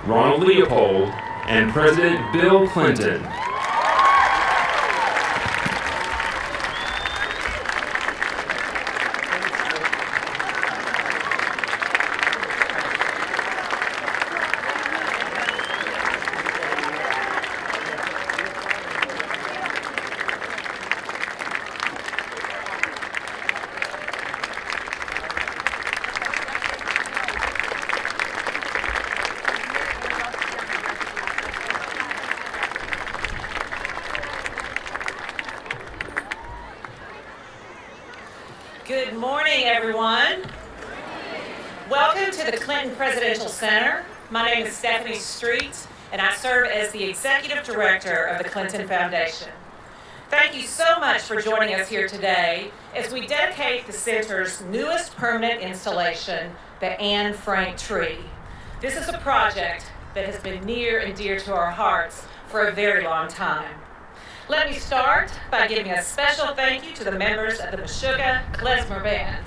Ronald Leopold, and President Bill Clinton. Good morning, everyone. Welcome to the Clinton Presidential Center. My name is Stephanie Street, and I serve as the Executive Director of the Clinton Foundation. Thank you so much for joining us here today as we dedicate the center's newest permanent installation, the Anne Frank tree. This is a project that has been near and dear to our hearts for a very long time. Let me start by giving a special thank you to the members of the Meshuggah Klezmer Band.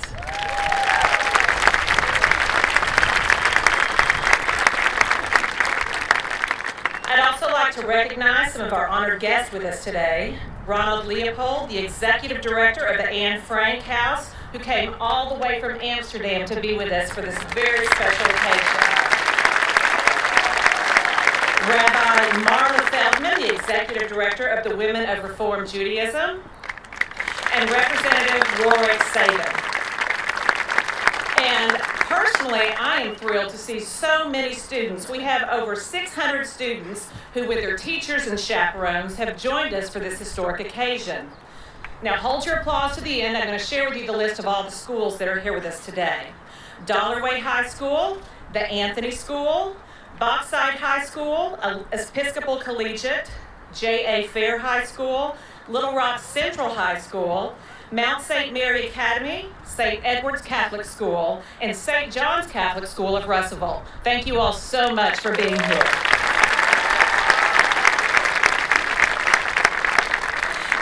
I'd also like to recognize some of our honored guests with us today. Ronald Leopold, the Executive Director of the Anne Frank House, who came all the way from Amsterdam to be with us for this very special occasion. Rabbi Marla Feldman, the Executive Director of the Women of Reform Judaism, and Representative Warwick Sabin. And personally, I am thrilled to see so many students. We have over 600 students who, with their teachers and chaperones, have joined us for this historic occasion. Now, hold your applause to the end. I'm going to share with you the list of all the schools that are here with us today. Dollarway High School, the Anthony School, Bauxite High School, Episcopal Collegiate, J.A. Fair High School, Little Rock Central High School, Mount St. Mary Academy, St. Edward's Catholic School, and St. John's Catholic School of Russellville. Thank you all so much for being here.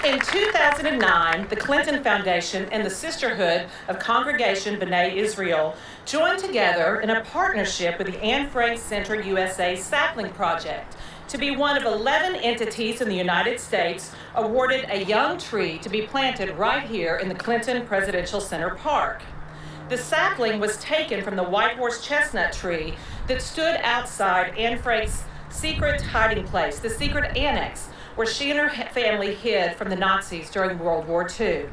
In 2009, the Clinton Foundation and the Sisterhood of Congregation B'nai Israel joined together in a partnership with the Anne Frank Center USA Sapling Project to be one of 11 entities in the United States awarded a young tree to be planted right here in the Clinton Presidential Center Park. The sapling was taken from the white horse chestnut tree that stood outside Anne Frank's secret hiding place, the secret annex, where she and her family hid from the Nazis during World War II.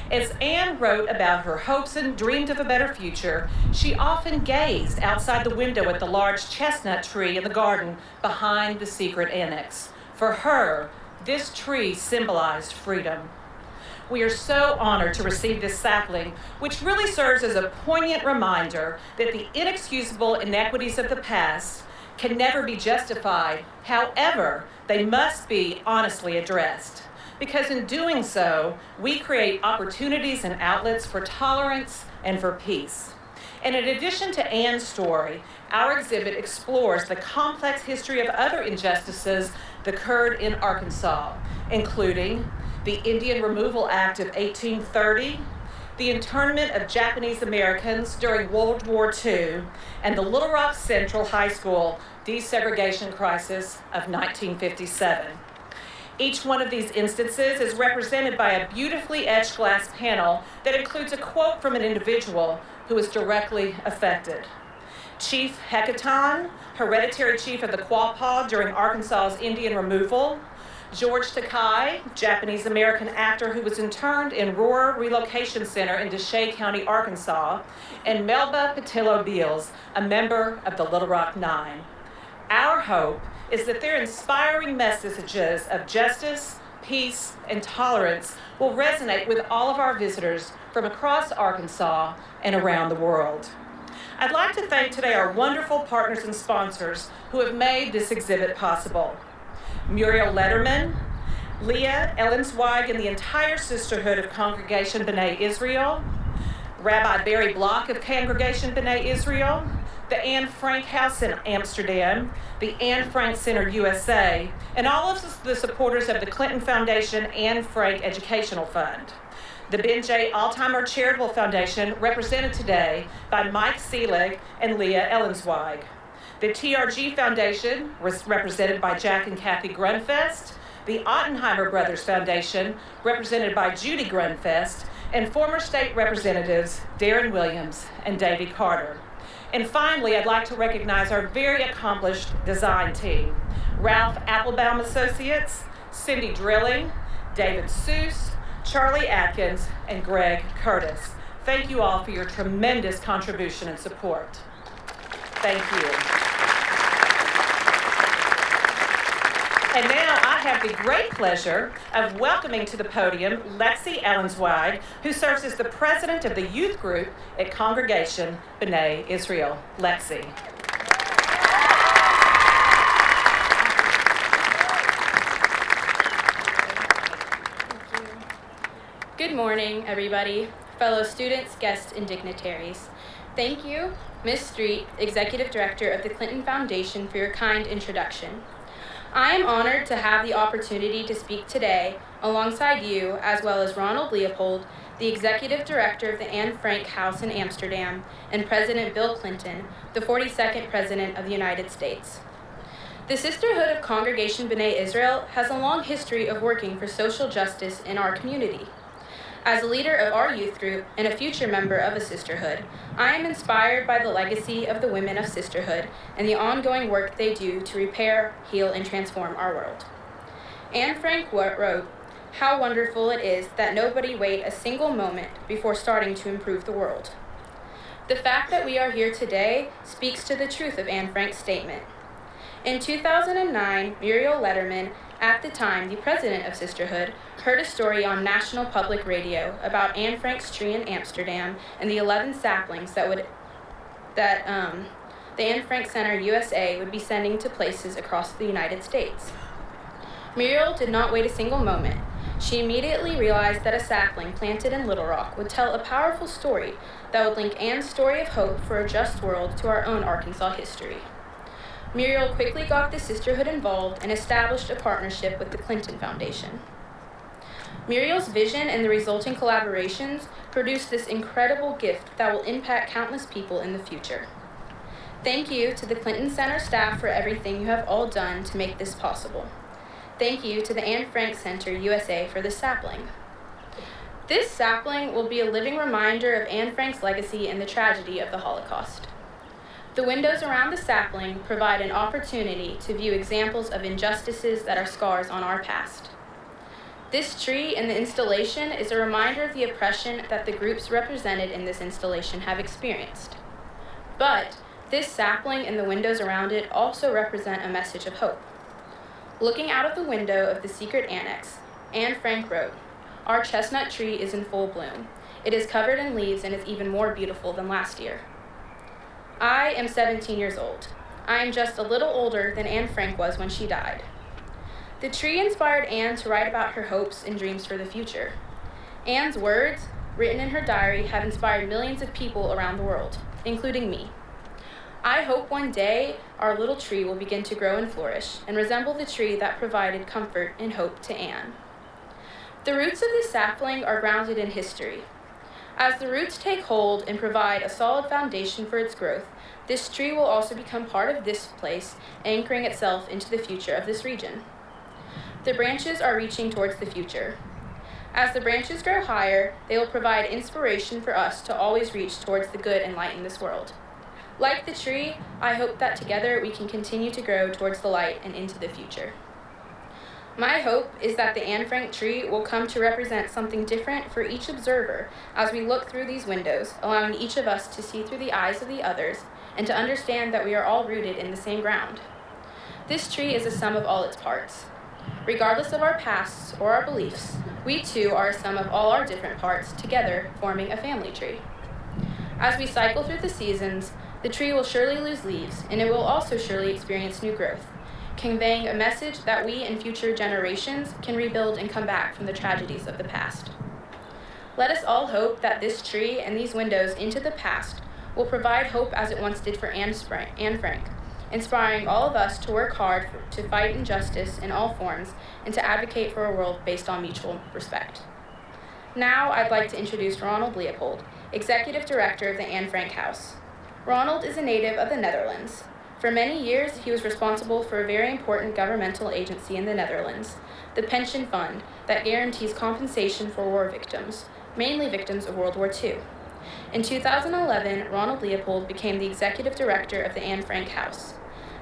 As Anne wrote about her hopes and dreamed of a better future, she often gazed outside the window at the large chestnut tree in the garden behind the secret annex. For her, this tree symbolized freedom. We are so honored to receive this sapling, which really serves as a poignant reminder that the inexcusable inequities of the past can never be justified. However, they must be honestly addressed. Because in doing so, we create opportunities and outlets for tolerance and for peace. And in addition to Anne's story, our exhibit explores the complex history of other injustices that occurred in Arkansas, including the Indian Removal Act of 1830, the internment of Japanese Americans during World War II, and the Little Rock Central High School desegregation crisis of 1957. Each one of these instances is represented by a beautifully etched glass panel that includes a quote from an individual who was directly affected. Chief Hecatan, hereditary chief of the Quapaw during Arkansas's Indian removal; George Takei, Japanese American actor who was interned in Rohr Relocation Center in Deshay County, Arkansas; and Melba Patillo Beals, a member of the Little Rock Nine. Our hope is that their inspiring messages of justice, peace, and tolerance will resonate with all of our visitors from across Arkansas and around the world. I'd like to thank today our wonderful partners and sponsors who have made this exhibit possible. Muriel Letterman, Leah Ellensweig, and the entire Sisterhood of Congregation B'nai Israel, Rabbi Barry Block of Congregation B'nai Israel, the Anne Frank House in Amsterdam, the Anne Frank Center USA, and all of the supporters of the Clinton Foundation Anne Frank Educational Fund. The Ben J. Altheimer Charitable Foundation, represented today by Mike Seelig and Leah Ellensweig. The TRG Foundation was represented by Jack and Kathy Grunfest, the Ottenheimer Brothers Foundation, represented by Judy Grunfest, and former state representatives Darren Williams and Davy Carter. And finally, I'd like to recognize our very accomplished design team, Ralph Applebaum Associates, Cindy Drilling, David Seuss, Charlie Atkins, and Greg Curtis. Thank you all for your tremendous contribution and support. Thank you. And now I have the great pleasure of welcoming to the podium Lexi Ellenswide, who serves as the president of the youth group at Congregation B'nai Israel. Lexi. Good morning, everybody, fellow students, guests, and dignitaries. Thank you, Ms. Street, Executive Director of the Clinton Foundation, for your kind introduction. I am honored to have the opportunity to speak today alongside you, as well as Ronald Leopold, the Executive Director of the Anne Frank House in Amsterdam, and President Bill Clinton, the 42nd President of the United States. The Sisterhood of Congregation B'nai Israel has a long history of working for social justice in our community. As a leader of our youth group and a future member of a sisterhood, I am inspired by the legacy of the women of Sisterhood and the ongoing work they do to repair, heal, and transform our world. Anne Frank wrote, "How wonderful it is that nobody wait a single moment before starting to improve the world." The fact that we are here today speaks to the truth of Anne Frank's statement. In 2009, Muriel Letterman, at the time the president of Sisterhood, heard a story on National Public Radio about Anne Frank's tree in Amsterdam and the 11 saplings that the Anne Frank Center USA would be sending to places across the United States. Muriel did not wait a single moment. She immediately realized that a sapling planted in Little Rock would tell a powerful story that would link Anne's story of hope for a just world to our own Arkansas history. Muriel quickly got the sisterhood involved and established a partnership with the Clinton Foundation. Muriel's vision and the resulting collaborations produced this incredible gift that will impact countless people in the future. Thank you to the Clinton Center staff for everything you have all done to make this possible. Thank you to the Anne Frank Center USA for the sapling. This sapling will be a living reminder of Anne Frank's legacy and the tragedy of the Holocaust. The windows around the sapling provide an opportunity to view examples of injustices that are scars on our past. This tree in the installation is a reminder of the oppression that the groups represented in this installation have experienced. But this sapling and the windows around it also represent a message of hope. Looking out of the window of the secret annex, Anne Frank wrote, "Our chestnut tree is in full bloom. It is covered in leaves and is even more beautiful than last year." I am 17 years old. I am just a little older than Anne Frank was when she died. The tree inspired Anne to write about her hopes and dreams for the future. Anne's words, written in her diary, have inspired millions of people around the world, including me. I hope one day our little tree will begin to grow and flourish and resemble the tree that provided comfort and hope to Anne. The roots of this sapling are grounded in history. As the roots take hold and provide a solid foundation for its growth, this tree will also become part of this place, anchoring itself into the future of this region. The branches are reaching towards the future. As the branches grow higher, they will provide inspiration for us to always reach towards the good and light in this world. Like the tree, I hope that together we can continue to grow towards the light and into the future. My hope is that the Anne Frank tree will come to represent something different for each observer as we look through these windows, allowing each of us to see through the eyes of the others and to understand that we are all rooted in the same ground. This tree is a sum of all its parts. Regardless of our pasts or our beliefs, we too are a sum of all our different parts, together forming a family tree. As we cycle through the seasons, the tree will surely lose leaves, and it will also surely experience new growth, conveying a message that we and future generations can rebuild and come back from the tragedies of the past. Let us all hope that this tree and these windows into the past will provide hope as it once did for Anne Frank, inspiring all of us to work hard to fight injustice in all forms and to advocate for a world based on mutual respect. Now I'd like to introduce Ronald Leopold, Executive Director of the Anne Frank House. Ronald is a native of the Netherlands. For many years, he was responsible for a very important governmental agency in the Netherlands, the Pension Fund, that guarantees compensation for war victims, mainly victims of World War II. In 2011, Ronald Leopold became the executive director of the Anne Frank House.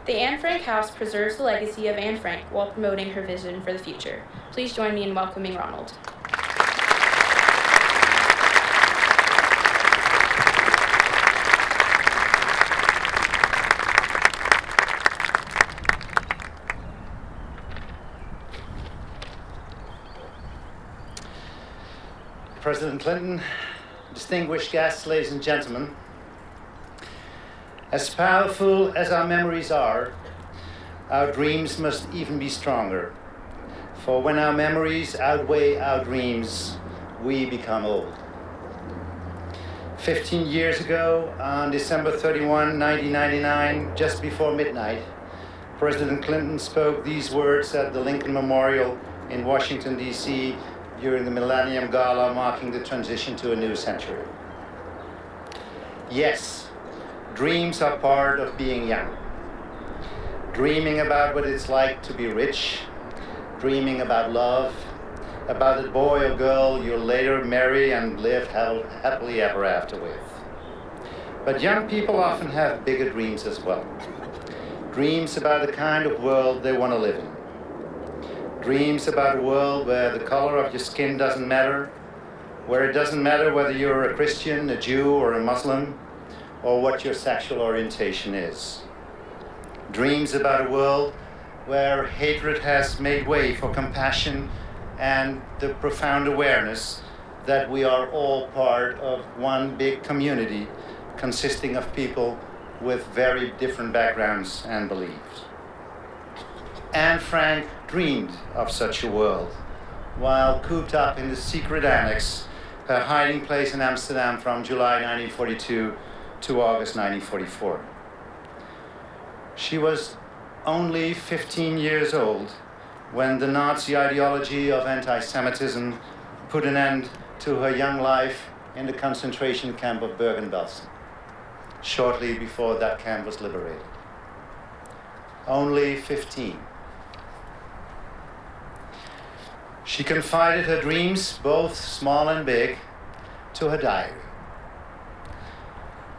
The Anne Frank House preserves the legacy of Anne Frank while promoting her vision for the future. Please join me in welcoming Ronald. President Clinton, distinguished guests, ladies and gentlemen, as powerful as our memories are, our dreams must even be stronger. For when our memories outweigh our dreams, we become old. 15 years ago, on December 31, 1999, just before midnight, President Clinton spoke these words at the Lincoln Memorial in Washington, D.C., during the Millennium Gala marking the transition to a new century. Yes, dreams are part of being young. Dreaming about what it's like to be rich, dreaming about love, about the boy or girl you'll later marry and live happily ever after with. But young people often have bigger dreams as well. Dreams about the kind of world they want to live in. Dreams about a world where the color of your skin doesn't matter, where it doesn't matter whether you're a Christian, a Jew, or a Muslim, or what your sexual orientation is. Dreams about a world where hatred has made way for compassion and the profound awareness that we are all part of one big community consisting of people with very different backgrounds and beliefs. Anne Frank dreamed of such a world while cooped up in the secret annex, her hiding place in Amsterdam from July 1942 to August 1944. She was only 15 years old when the Nazi ideology of anti-Semitism put an end to her young life in the concentration camp of Bergen-Belsen, shortly before that camp was liberated. Only 15. She confided her dreams, both small and big, to her diary.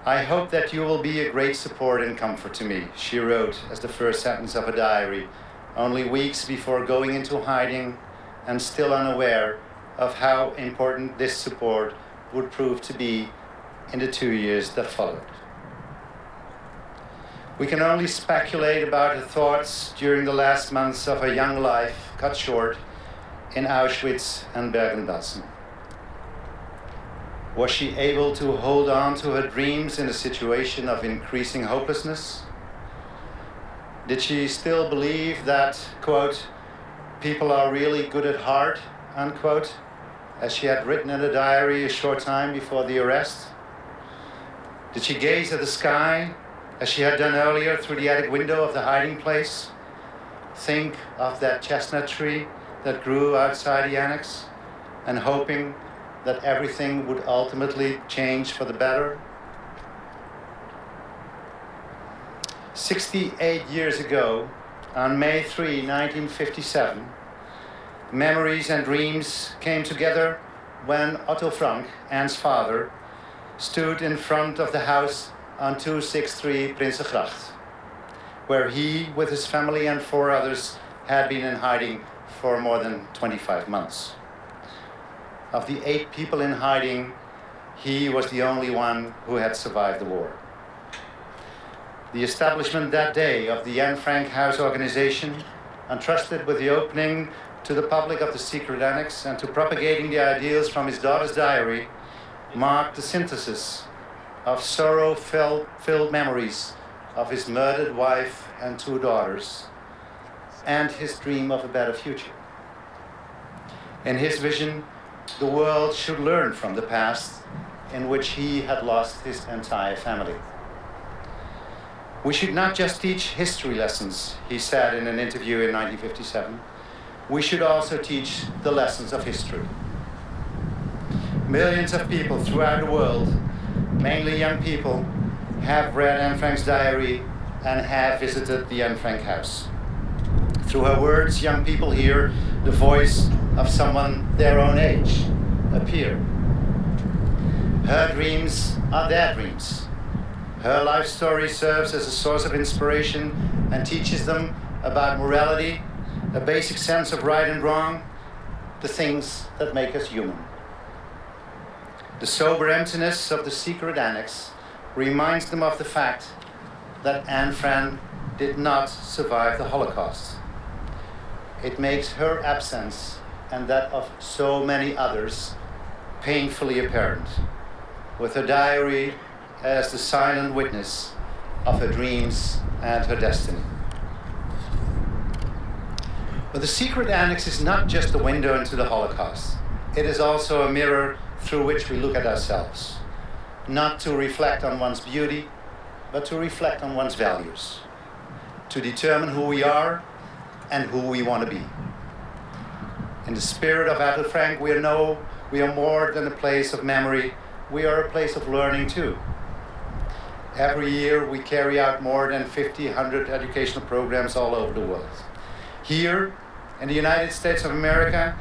I hope that you will be a great support and comfort to me, she wrote as the first sentence of her diary, only weeks before going into hiding and still unaware of how important this support would prove to be in the 2 years that followed. We can only speculate about her thoughts during the last months of her young life, cut short in Auschwitz and Bergen-Belsen. Was she able to hold on to her dreams in a situation of increasing hopelessness? Did she still believe that, quote, people are really good at heart, unquote, as she had written in her diary a short time before the arrest? Did she gaze at the sky, as she had done earlier through the attic window of the hiding place? Think of that chestnut tree that grew outside the annex, and hoping that everything would ultimately change for the better? 68 years ago, on May 3, 1957, memories and dreams came together when Otto Frank, Anne's father, stood in front of the house on 263 Prinsengracht, where he, with his family and 4 others, had been in hiding for more than 25 months. Of the 8 people in hiding, he was the only one who had survived the war. The establishment that day of the Anne Frank House organization, entrusted with the opening to the public of the secret annex and to propagating the ideals from his daughter's diary, marked the synthesis of sorrow-filled memories of his murdered wife and 2 daughters, and his dream of a better future. In his vision, the world should learn from the past in which he had lost his entire family. We should not just teach history lessons, he said in an interview in 1957. We should also teach the lessons of history. Millions of people throughout the world, mainly young people, have read Anne Frank's diary and have visited the Anne Frank house. Through her words, young people hear the voice of someone their own age appear. Her dreams are their dreams. Her life story serves as a source of inspiration and teaches them about morality, a basic sense of right and wrong, the things that make us human. The sober emptiness of the secret annex reminds them of the fact that Anne Frank did not survive the Holocaust. It makes her absence and that of so many others painfully apparent, with her diary as the silent witness of her dreams and her destiny. But the secret annex is not just a window into the Holocaust. It is also a mirror through which we look at ourselves, not to reflect on one's beauty, but to reflect on one's values, to determine who we are and who we want to be. In the spirit of Anne Frank, we are more than a place of memory, we are a place of learning too. Every year we carry out more than 100 educational programs all over the world. Here in the United States of America,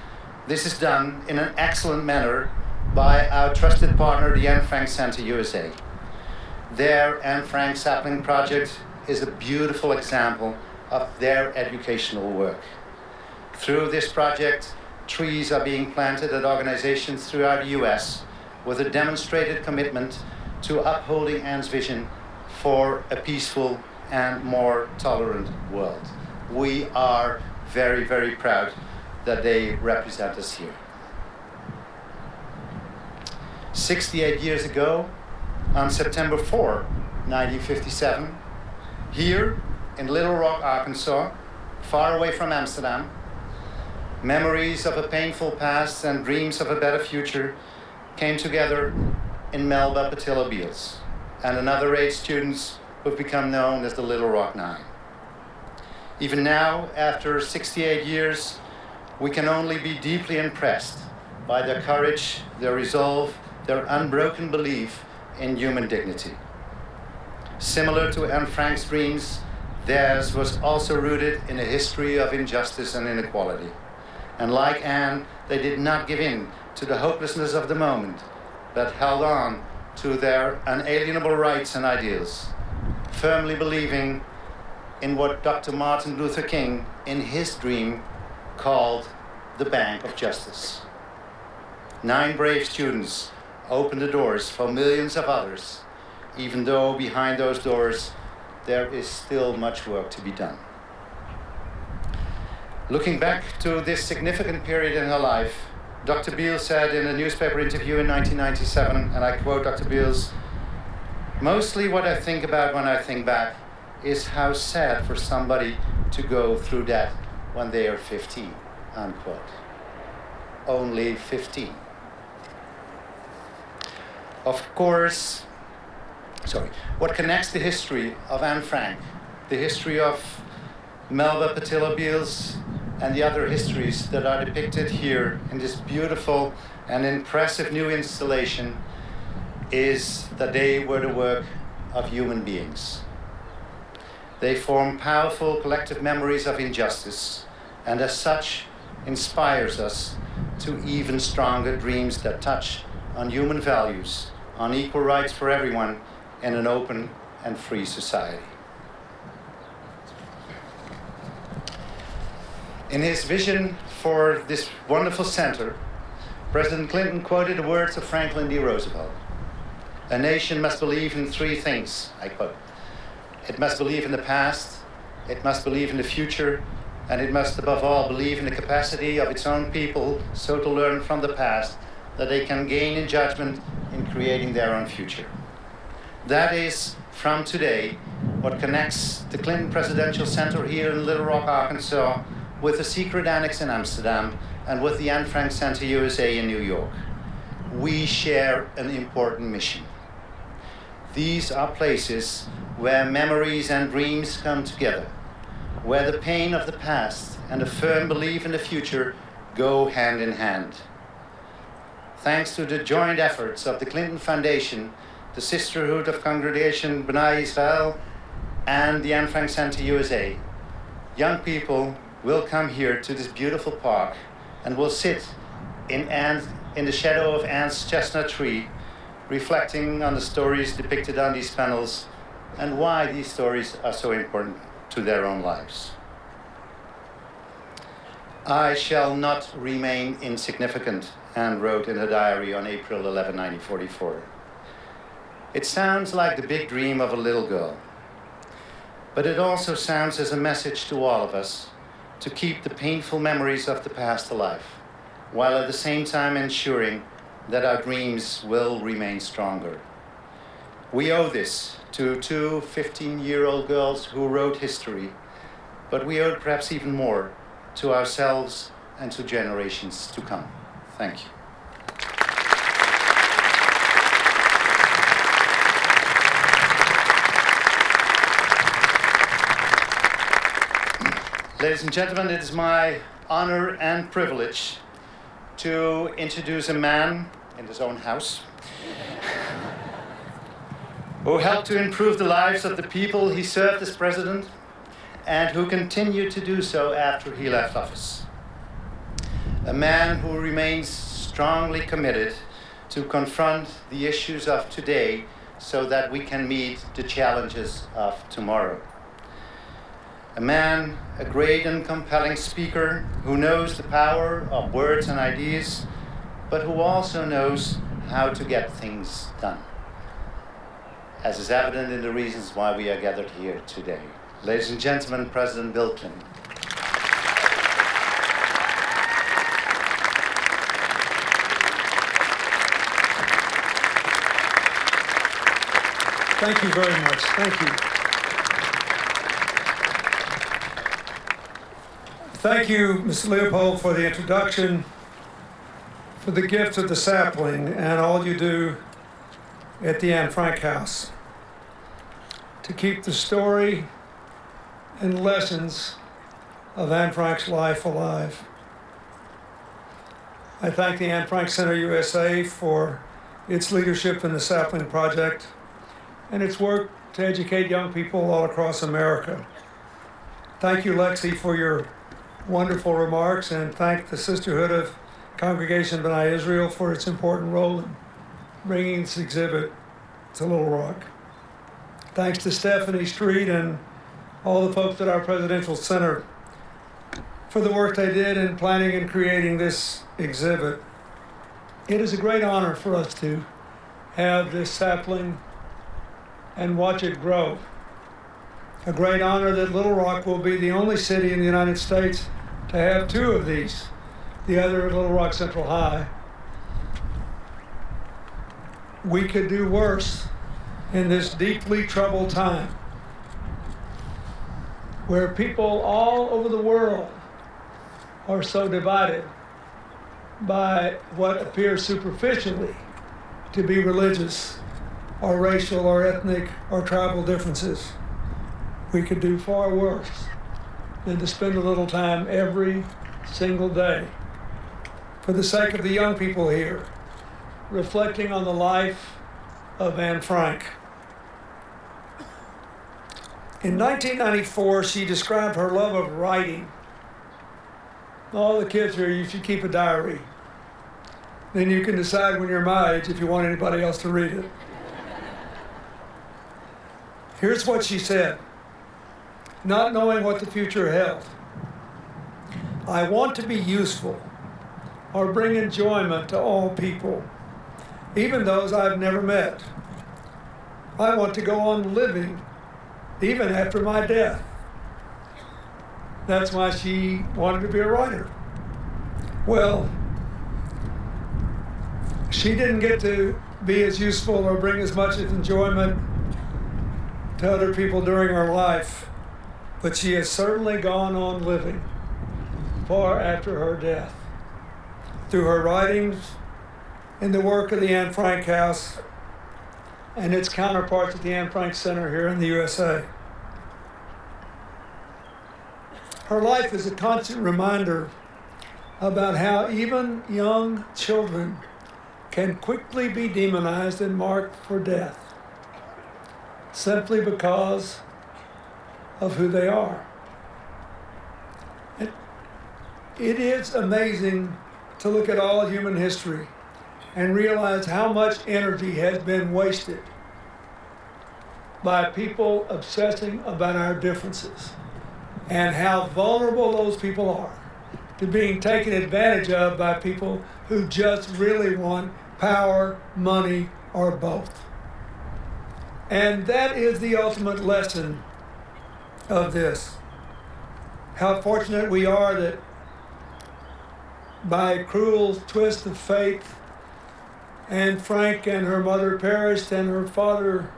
this is done in an excellent manner by our trusted partner, the Anne Frank Center USA. Their Anne Frank Sapling Project is a beautiful example of their educational work. Through this project, trees are being planted at organizations throughout the US with a demonstrated commitment to upholding Anne's vision for a peaceful and more tolerant world. We are very, very proud that they represent us here. 68 years ago, on September 4, 1957, here in Little Rock, Arkansas, far away from Amsterdam, memories of a painful past and dreams of a better future came together in Melba Pattillo Beals and another 8 students who've become known as the Little Rock Nine. Even now, after 68 years, we can only be deeply impressed by their courage, their resolve, their unbroken belief in human dignity. Similar to Anne Frank's dreams, theirs was also rooted in a history of injustice and inequality. And like Anne, they did not give in to the hopelessness of the moment, but held on to their unalienable rights and ideals, firmly believing in what Dr. Martin Luther King, in his dream, called the Bank of Justice. 9 brave students opened the doors for millions of others, even though behind those doors there is still much work to be done. Looking back to this significant period in her life, Dr. Beals said in a newspaper interview in 1997, and I quote Dr. Beals, "Mostly what I think about when I think back is how sad for somebody to go through that when they are 15, unquote. Only 15. Of course, what connects the history of Anne Frank, the history of Melba Pattillo Beals, and the other histories that are depicted here in this beautiful and impressive new installation is that they were the work of human beings. They form powerful collective memories of injustice, and as such inspires us to even stronger dreams that touch on human values, on equal rights for everyone in an open and free society. In his vision for this wonderful center, President Clinton quoted the words of Franklin D. Roosevelt. "A nation must believe in 3 things," I quote. "It must believe in the past, it must believe in the future, and it must above all believe in the capacity of its own people so to learn from the past that they can gain in judgment in creating their own future." That is, from today, what connects the Clinton Presidential Center here in Little Rock, Arkansas, with the secret annex in Amsterdam and with the Anne Frank Center USA in New York. We share an important mission. These are places where memories and dreams come together, where the pain of the past and a firm belief in the future go hand in hand. Thanks to the joint efforts of the Clinton Foundation, the Sisterhood of Congregation B'nai Israel, and the Anne Frank Center USA, young people will come here to this beautiful park and will sit in the shadow of Anne's chestnut tree, reflecting on the stories depicted on these panels and why these stories are so important to their own lives. I shall not remain insignificant, Anne wrote in her diary on April 11, 1944. It sounds like the big dream of a little girl, but it also sounds as a message to all of us to keep the painful memories of the past alive, while at the same time ensuring that our dreams will remain stronger. We owe this to two 15-year-old girls who wrote history, but we owe it perhaps even more to ourselves and to generations to come. Thank you. Ladies and gentlemen, it is my honor and privilege to introduce a man in his own house who helped to improve the lives of the people he served as president and who continued to do so after he left office. A man who remains strongly committed to confront the issues of today so that we can meet the challenges of tomorrow. A man, a great and compelling speaker who knows the power of words and ideas, but who also knows how to get things done, as is evident in the reasons why we are gathered here today. Ladies and gentlemen, President Bill Clinton. Thank you very much. Thank you. Thank you, Mr. Leopold, for the introduction, for the gift of the sapling, and all you do at the Anne Frank House to keep the story and lessons of Anne Frank's life alive. I thank the Anne Frank Center USA for its leadership in the Sapling Project and its work to educate young people all across America. Thank you, Lexi, for your wonderful remarks, and thank the Sisterhood of Congregation B'nai Israel for its important role in bringing this exhibit to Little Rock. Thanks to Stephanie Street and all the folks at our Presidential Center for the work they did in planning and creating this exhibit. It is a great honor for us to have this sapling and watch it grow. A great honor that Little Rock will be the only city in the United States to have two of these, the other at Little Rock Central High. We could do worse in this deeply troubled time, where people all over the world are so divided by what appears superficially to be religious or racial or ethnic or tribal differences. We could do far worse than to spend a little time every single day for the sake of the young people here, reflecting on the life of Anne Frank. In 1994, she described her love of writing. All the kids here, you should keep a diary. Then you can decide when you're my age if you want anybody else to read it. Here's what she said, not knowing what the future held. I want to be useful or bring enjoyment to all people, even those I've never met. I want to go on living even after my death. That's why she wanted to be a writer. Well, she didn't get to be as useful or bring as much enjoyment to other people during her life, but she has certainly gone on living far after her death through her writings and the work of the Anne Frank House and its counterparts at the Anne Frank Center here in the USA. Her life is a constant reminder about how even young children can quickly be demonized and marked for death simply because of who they are. It is amazing to look at all human history and realize how much energy has been wasted by people obsessing about our differences and how vulnerable those people are to being taken advantage of by people who just really want power, money, or both. And that is the ultimate lesson of this. How fortunate we are that by a cruel twist of fate, Anne Frank and her mother perished and her father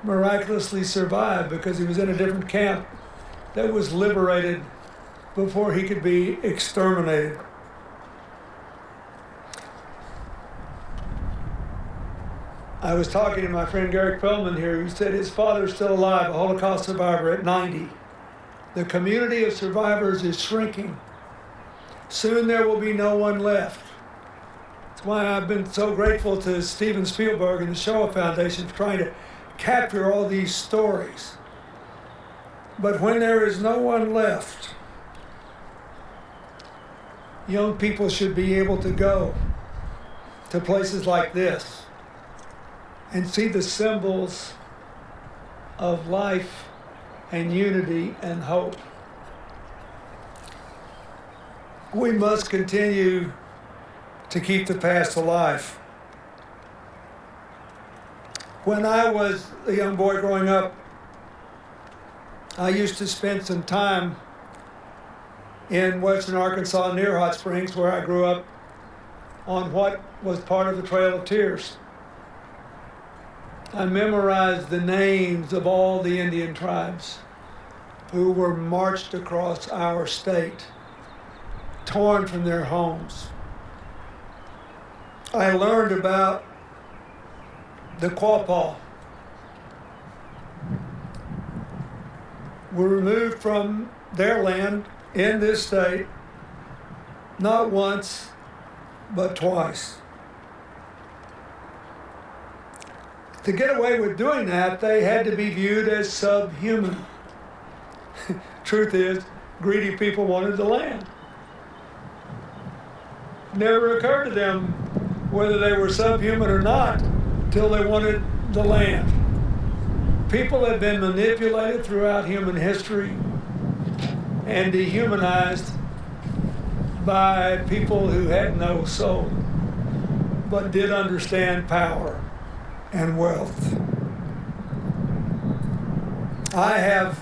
miraculously survived because he was in a different camp that was liberated before he could be exterminated. I was talking to my friend Garrick Pellman here, who said his father's still alive, a Holocaust survivor at 90. The community of survivors is shrinking. Soon there will be no one left. That's why I've been so grateful to Steven Spielberg and the Shoah Foundation for trying to capture all these stories. But when there is no one left, young people should be able to go to places like this and see the symbols of life and unity and hope. We must continue to keep the past alive. When I was a young boy growing up, I used to spend some time in western Arkansas near Hot Springs, where I grew up, on what was part of the Trail of Tears. I memorized the names of all the Indian tribes who were marched across our state, torn from their homes. I learned about the Quapaw, were removed from their land in this state, not once, but twice. To get away with doing that, they had to be viewed as subhuman. Truth is, greedy people wanted the land. Never occurred to them whether they were subhuman or not till they wanted the land. People have been manipulated throughout human history and dehumanized by people who had no soul, but did understand power and wealth. I have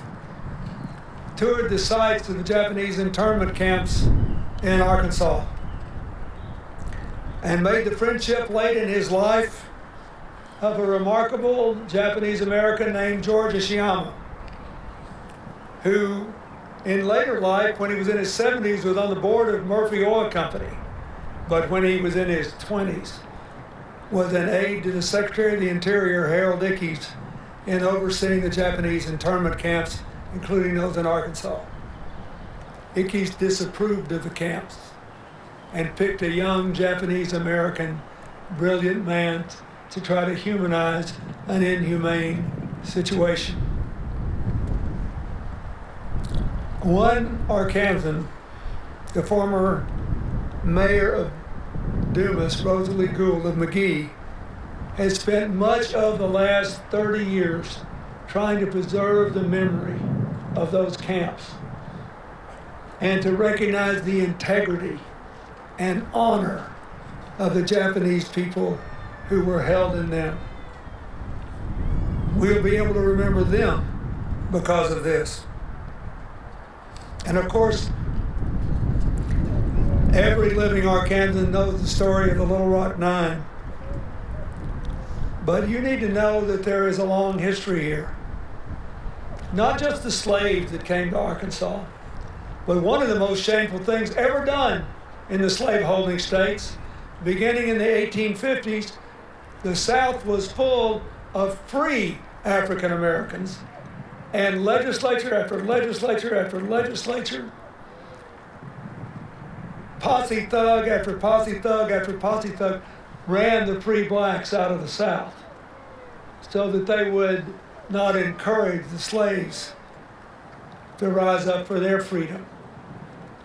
toured the sites of the Japanese internment camps in Arkansas and made the friendship late in his life of a remarkable Japanese American named George Ishiyama, who in later life, when he was in his 70s, was on the board of Murphy Oil Company, but when he was in his 20s, was an aide to the Secretary of the Interior, Harold Ickes, in overseeing the Japanese internment camps, including those in Arkansas. Ickes disapproved of the camps and picked a young Japanese American, brilliant man to try to humanize an inhumane situation. One Arkansan, the former mayor of Dumas, Rosalie Gould of McGee, has spent much of the last 30 years trying to preserve the memory of those camps and to recognize the integrity and honor of the Japanese people who were held in them. We'll be able to remember them because of this. And of course, every living Arkansan knows the story of the Little Rock Nine. But you need to know that there is a long history here. Not just the slaves that came to Arkansas, but one of the most shameful things ever done in the slaveholding states, beginning in the 1850s, the South was full of free African Americans, and legislature after legislature after legislature, posse thug after posse thug after posse thug ran the free blacks out of the South so that they would not encourage the slaves to rise up for their freedom.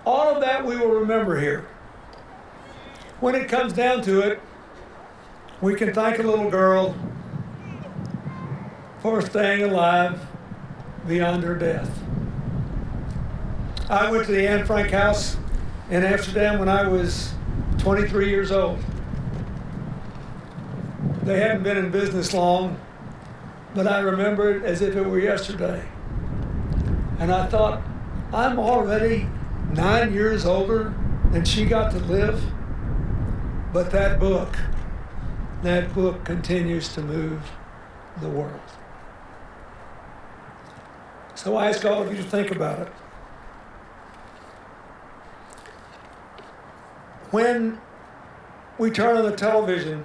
All of that we will remember here. When it comes down to it, we can thank a little girl for staying alive beyond her death. I went to the Anne Frank house in Amsterdam when I was 23 years old. They hadn't been in business long, but I remember it as if it were yesterday. And I thought, I'm already 9 years older than she got to live, but that book continues to move the world. So I ask all of you to think about it. When we turn on the television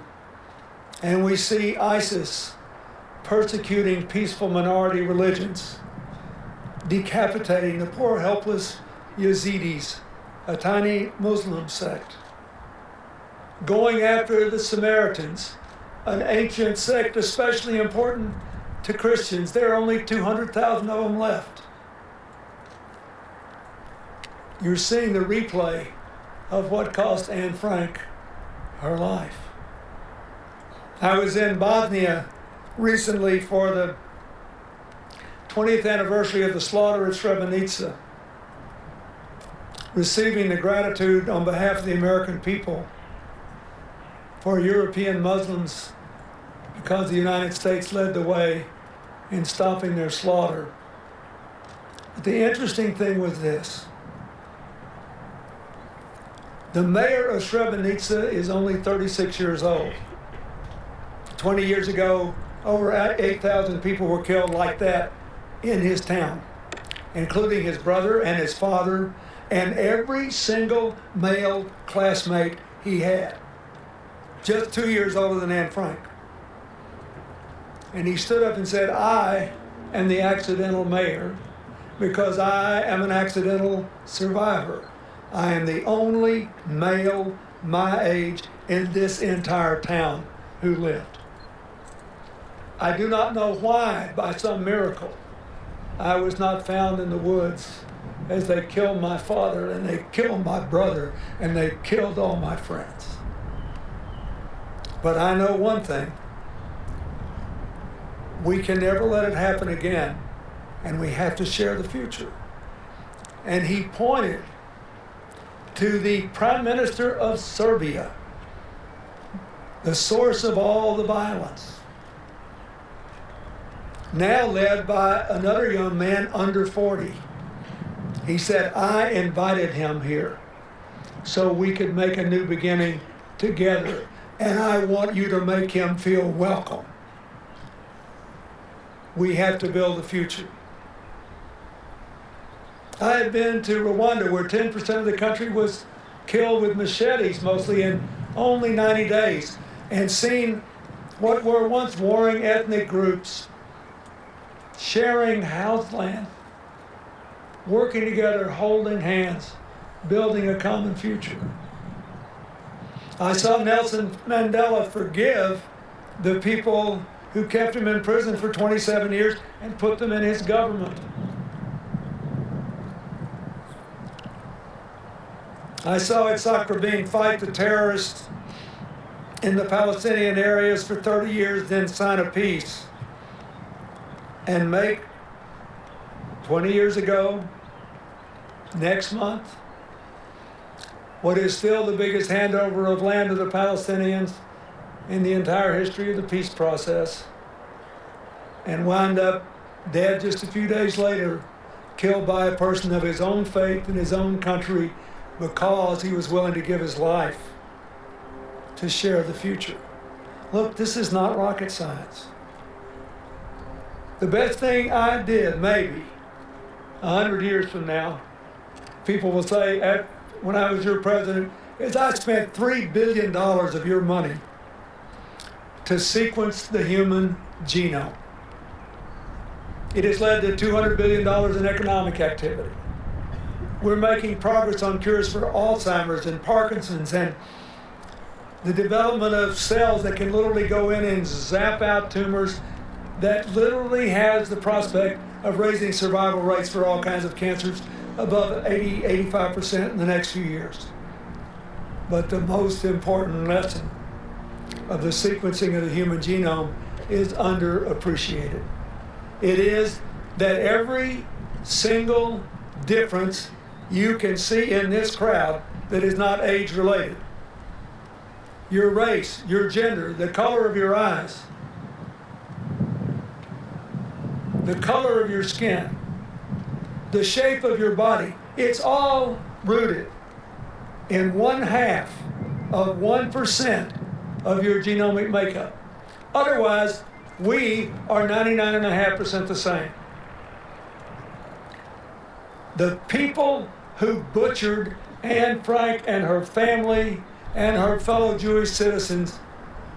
and we see ISIS persecuting peaceful minority religions, decapitating the poor helpless Yazidis, a tiny Muslim sect, going after the Samaritans, an ancient sect especially important to Christians. There are only 200,000 of them left. You're seeing the replay of what cost Anne Frank her life. I was in Bosnia recently for the 20th anniversary of the slaughter at Srebrenica, receiving the gratitude on behalf of the American people for European Muslims because the United States led the way in stopping their slaughter. But the interesting thing was this. The mayor of Srebrenica is only 36 years old. 20 years ago, over 8,000 people were killed like that in his town, including his brother and his father and every single male classmate he had. Just 2 years older than Anne Frank. And he stood up and said, I am the accidental mayor because I am an accidental survivor. I am the only male my age in this entire town who lived. I do not know why, by some miracle, I was not found in the woods as they killed my father and they killed my brother and they killed all my friends. But I know one thing. We can never let it happen again, and we have to share the future. And he pointed to the Prime Minister of Serbia, the source of all the violence, now led by another young man under 40. He said, I invited him here so we could make a new beginning together, and I want you to make him feel welcome. We have to build a future. I had been to Rwanda, where 10% of the country was killed with machetes, mostly in only 90 days, and seen what were once warring ethnic groups sharing house land, working together, holding hands, building a common future. I saw Nelson Mandela forgive the people who kept him in prison for 27 years and put them in his government. I saw Itzhak Rabin fight the terrorists in the Palestinian areas for 30 years, then sign a peace and make, 20 years ago, next month, what is still the biggest handover of land to the Palestinians in the entire history of the peace process, and wound up dead just a few days later, killed by a person of his own faith in his own country because he was willing to give his life to share the future. Look, this is not rocket science. The best thing I did, maybe, 100 years from now, people will say, when I was your president, is I spent $3 billion of your money to sequence the human genome. It has led to $200 billion in economic activity. We're making progress on cures for Alzheimer's and Parkinson's and the development of cells that can literally go in and zap out tumors that literally has the prospect of raising survival rates for all kinds of cancers above 85% in the next few years. But the most important lesson of the sequencing of the human genome is underappreciated. It is that every single difference you can see in this crowd that is not age-related, your race, your gender, the color of your eyes, the color of your skin, the shape of your body, it's all rooted in 1/2 of 1% of your genomic makeup. Otherwise, we are 99.5% the same. The people who butchered Anne Frank and her family and her fellow Jewish citizens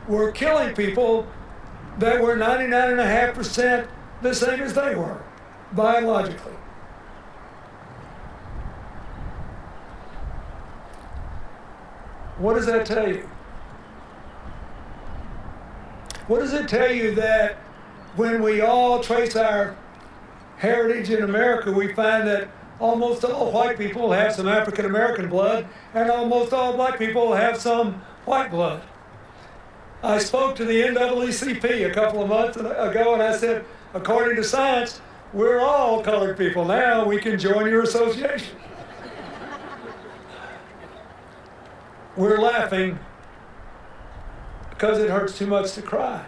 were killing people that were 99.5% the same as they were, biologically. What does that tell you? What does it tell you that when we all trace our heritage in America, we find that almost all white people have some African American blood, and almost all black people have some white blood? I spoke to the NAACP a couple of months ago, and I said, according to science, we're all colored people. Now we can join your association. We're laughing because it hurts too much to cry.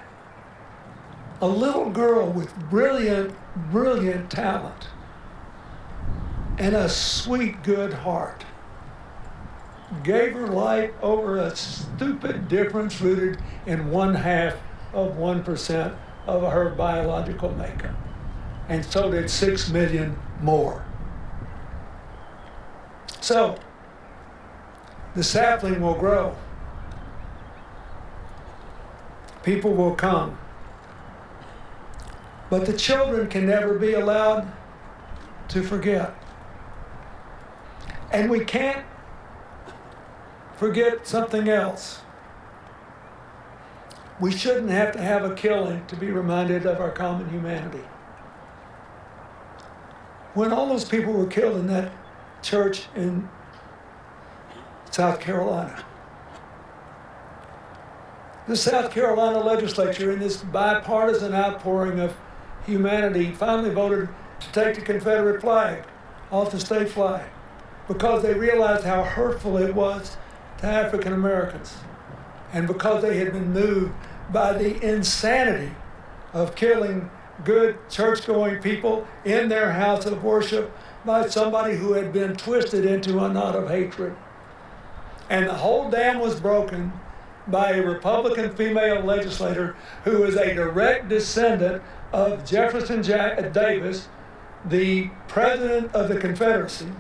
A little girl with brilliant, brilliant talent and a sweet, good heart gave her life over a stupid difference rooted in 1/2 of 1% of her biological makeup. And so did 6 million more. So, the sapling will grow. People will come. But the children can never be allowed to forget. And we can't forget something else. We shouldn't have to have a killing to be reminded of our common humanity. When all those people were killed in that church in South Carolina, the South Carolina legislature, in this bipartisan outpouring of humanity, finally voted to take the Confederate flag off the state flag because they realized how hurtful it was to African Americans, and because they had been moved by the insanity of killing good church-going people in their house of worship by somebody who had been twisted into a knot of hatred. And the whole dam was broken by a Republican female legislator who is a direct descendant of Jefferson Davis, the president of the Confederacy,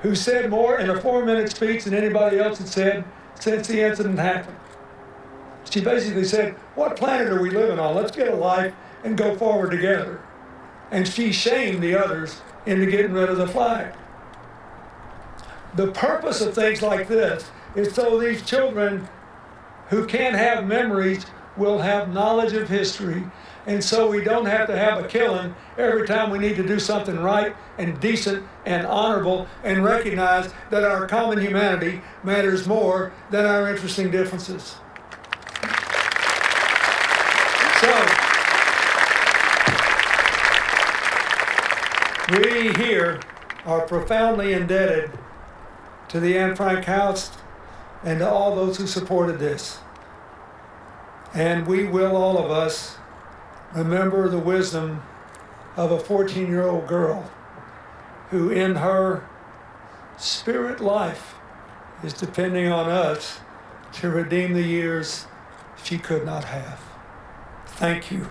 who said more in a 4-minute speech than anybody else had said since the incident happened. She basically said, what planet are we living on? Let's get a life and go forward together. And she shamed the others into getting rid of the flag. The purpose of things like this is so these children who can't have memories will have knowledge of history, and so we don't have to have a killing every time we need to do something right and decent and honorable and recognize that our common humanity matters more than our interesting differences. So, we here are profoundly indebted to the Anne Frank House and to all those who supported this. And we will, all of us, remember the wisdom of a 14-year-old girl who in her spirit life is depending on us to redeem the years she could not have. Thank you.